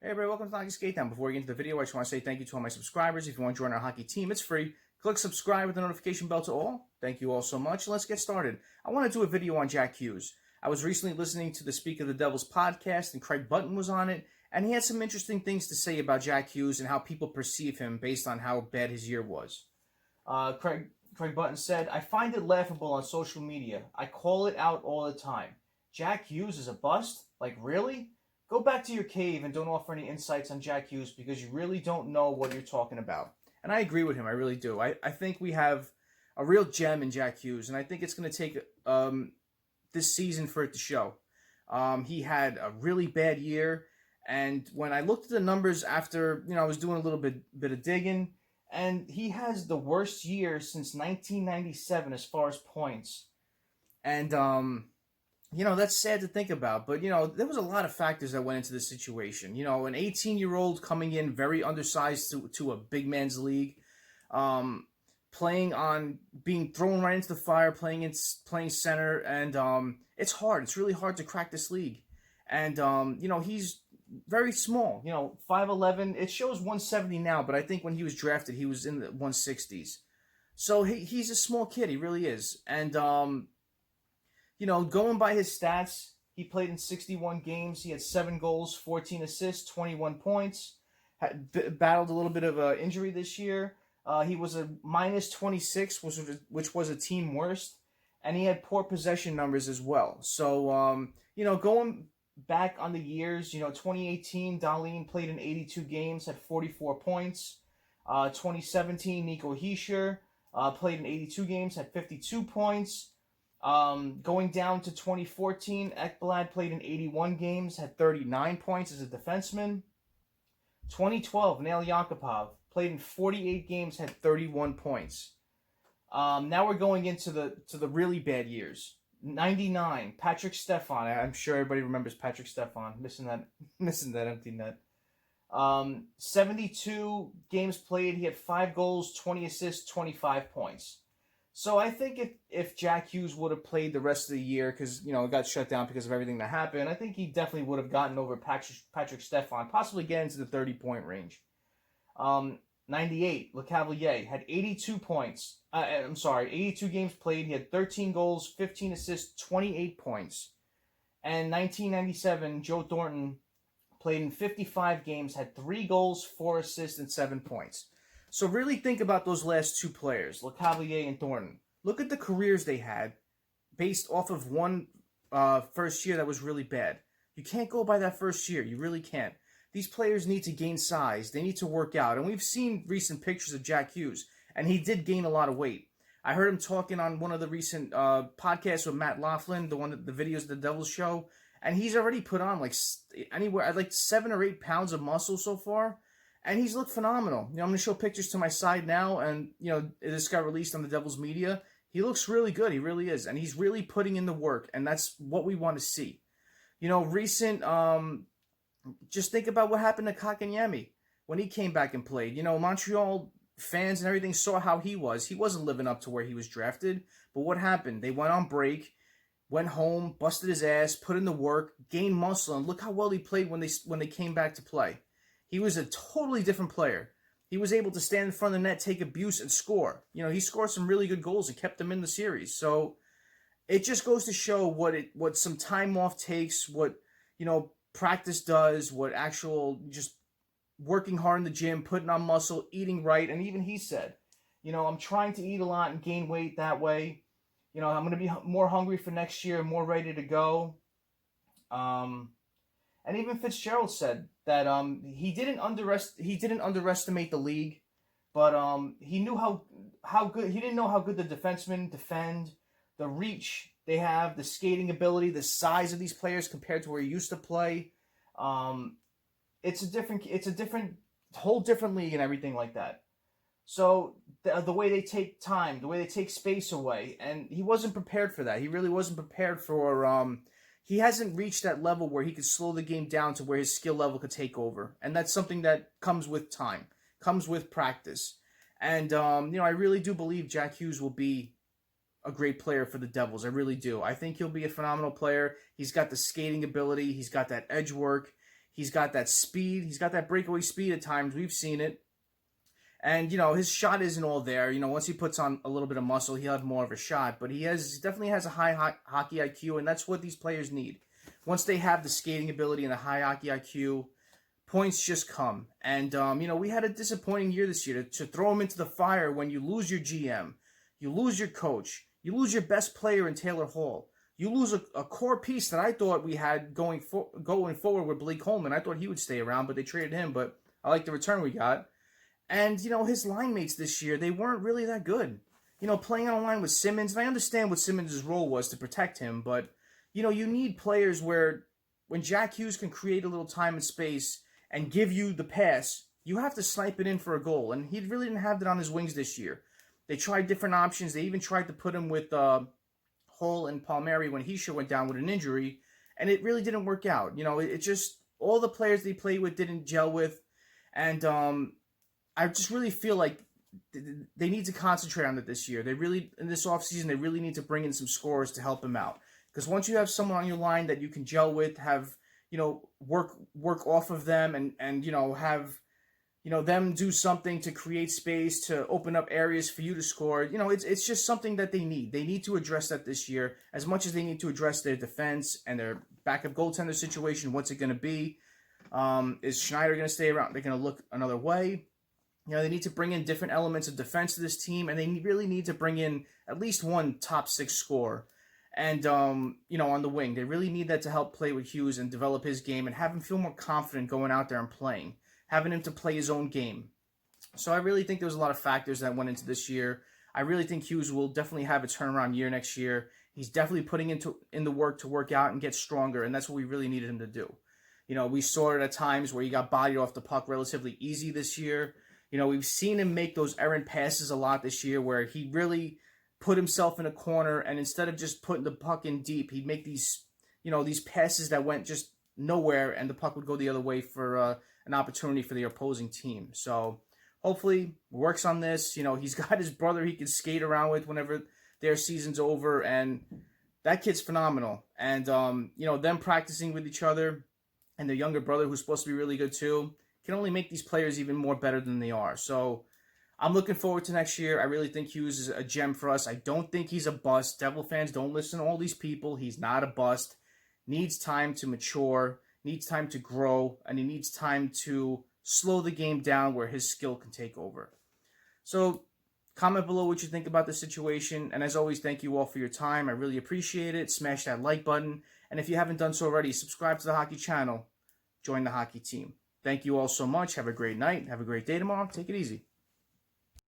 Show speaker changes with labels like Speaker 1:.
Speaker 1: Hey everybody, welcome to Hockey Skate Down. Before we get into the video, I just want to say thank you to all my subscribers. If you want to join our hockey team, it's free. Click subscribe with the notification bell to all. Thank you all so much. Let's get started. I want to do a video on Jack Hughes. I was recently listening to the Speak of the Devils podcast, and Craig Button was on it, and he had some interesting things to say about Jack Hughes and how people perceive him based on how bad his year was. Craig Button said, "I find it laughable on social media. I call it out all the time. Jack Hughes is a bust? Like, really? Go back to your cave and don't offer any insights on Jack Hughes because you really don't know what you're talking about." And I agree with him. I really do. I think we have a real gem in Jack Hughes, and I think it's going to take this season for it to show. He had a really bad year, and when I looked at the numbers after, I was doing a little bit of digging, and he has the worst year since 1997 as far as points. And that's sad to think about, but, there was a lot of factors that went into this situation. An 18-year-old coming in very undersized to a big man's league, being thrown right into the fire, playing center, and it's hard. It's really hard to crack this league. And, he's very small, 5'11". It shows 170 now, but I think when he was drafted, he was in the 160s. So he's a small kid. He really is. And, going by his stats, he played in 61 games. He had 7 goals, 14 assists, 21 points. Battled a little bit of an injury this year. He was a minus 26, which was a team worst. And he had poor possession numbers as well. So, going back on the years, 2018, Dahlin played in 82 games, had 44 points. 2017, Nico Hischier played in 82 games, had 52 points. Going down to 2014, Ekblad played in 81 games, had 39 points as a defenseman. 2012, Nail Yakupov played in 48 games, had 31 points. Now we're going into the really bad years. 99, Patrick Stefan. I'm sure everybody remembers Patrick Stefan missing that empty net. 72 games played, he had 5 goals, 20 assists, 25 points. So I think if Jack Hughes would have played the rest of the year, because, it got shut down because of everything that happened, I think he definitely would have gotten over Patrick Stefan, possibly get into the 30-point range. 98, Lecavalier had 82 points. 82 games played. He had 13 goals, 15 assists, 28 points. And 1997, Joe Thornton played in 55 games, had 3 goals, 4 assists, and 7 points. So really think about those last 2 players, Lecavalier and Thornton. Look at the careers they had based off of one first year that was really bad. You can't go by that first year. You really can't. These players need to gain size. They need to work out. And we've seen recent pictures of Jack Hughes, and he did gain a lot of weight. I heard him talking on one of the recent podcasts with Matt Laughlin, the videos of the Devils show, and he's already put on like 7 or 8 pounds of muscle so far. And he's looked phenomenal. I'm going to show pictures to my side now, and, this got released on the Devils media. He looks really good. He really is. And he's really putting in the work, and that's what we want to see. Just think about what happened to Kakanyemi when he came back and played. Montreal fans and everything saw how he was. He wasn't living up to where he was drafted. But what happened? They went on break, went home, busted his ass, put in the work, gained muscle, and look how well he played when they came back to play. He was a totally different player. He was able to stand in front of the net, take abuse, and score. He scored some really good goals and kept them in the series. So it just goes to show what some time off takes, what, practice does, what actual just working hard in the gym, putting on muscle, eating right. And even he said, I'm trying to eat a lot and gain weight that way. I'm going to be more hungry for next year, more ready to go. And even Fitzgerald said that he didn't underestimate the league, but he knew how good. He didn't know how good the defensemen defend, the reach they have, the skating ability, the size of these players compared to where he used to play. It's a whole different league and everything like that. So the way they take time, the way they take space away, and he wasn't prepared for that. He really wasn't prepared for. He hasn't reached that level where he could slow the game down to where his skill level could take over. And that's something that comes with time, comes with practice. And, I really do believe Jack Hughes will be a great player for the Devils. I really do. I think he'll be a phenomenal player. He's got the skating ability. He's got that edge work. He's got that speed. He's got that breakaway speed at times. We've seen it. And, his shot isn't all there. Once he puts on a little bit of muscle, he'll have more of a shot. But he definitely has a high hockey IQ, and that's what these players need. Once they have the skating ability and the high hockey IQ, points just come. And, we had a disappointing year this year. To throw him into the fire when you lose your GM, you lose your coach, you lose your best player in Taylor Hall. You lose a core piece that I thought we had going forward with Blake Coleman. I thought he would stay around, but they traded him. But I like the return we got. And, his line mates this year, they weren't really that good. Playing on a line with Simmons, and I understand what Simmons' role was to protect him, but, you need players where when Jack Hughes can create a little time and space and give you the pass, you have to snipe it in for a goal. And he really didn't have that on his wings this year. They tried different options. They even tried to put him with Hull and Palmieri when he went down with an injury, and it really didn't work out. It just, all the players they played with didn't gel with, and I just really feel like they need to concentrate on it this year. They really, in this offseason, they really need to bring in some scorers to help him out. Because once you have someone on your line that you can gel with, have, work off of them and have, them do something to create space, to open up areas for you to score. It's just something that they need. They need to address that this year as much as they need to address their defense and their backup goaltender situation. What's it going to be? Is Schneider going to stay around? They're going to look another way. They need to bring in different elements of defense to this team, and they really need to bring in at least one top six scorer. And, on the wing, they really need that to help play with Hughes and develop his game and have him feel more confident going out there and playing, having him to play his own game. So I really think there was a lot of factors that went into this year. I really think Hughes will definitely have a turnaround year next year. He's definitely putting in the work to work out and get stronger, and that's what we really needed him to do. We saw it at times where he got bodied off the puck relatively easy this year. We've seen him make those errant passes a lot this year where he really put himself in a corner, and instead of just putting the puck in deep, he'd make these passes that went just nowhere, and the puck would go the other way for an opportunity for the opposing team. So hopefully works on this. He's got his brother he can skate around with whenever their season's over, and that kid's phenomenal. And, them practicing with each other and their younger brother, who's supposed to be really good too, can only make these players even more better than they are. So I'm looking forward to next year. I really think Hughes is a gem for us. I don't think he's a bust. Devil fans, don't listen to all these people. He's not a bust. Needs time to mature, needs time to grow, and he needs time to slow the game down where his skill can take over. So comment below what you think about this situation. And as always, thank you all for your time. I really appreciate it. Smash that like button. And if you haven't done so already, subscribe to the hockey channel. Join the hockey team. Thank you all so much. Have a great night. Have a great day tomorrow. Take it easy.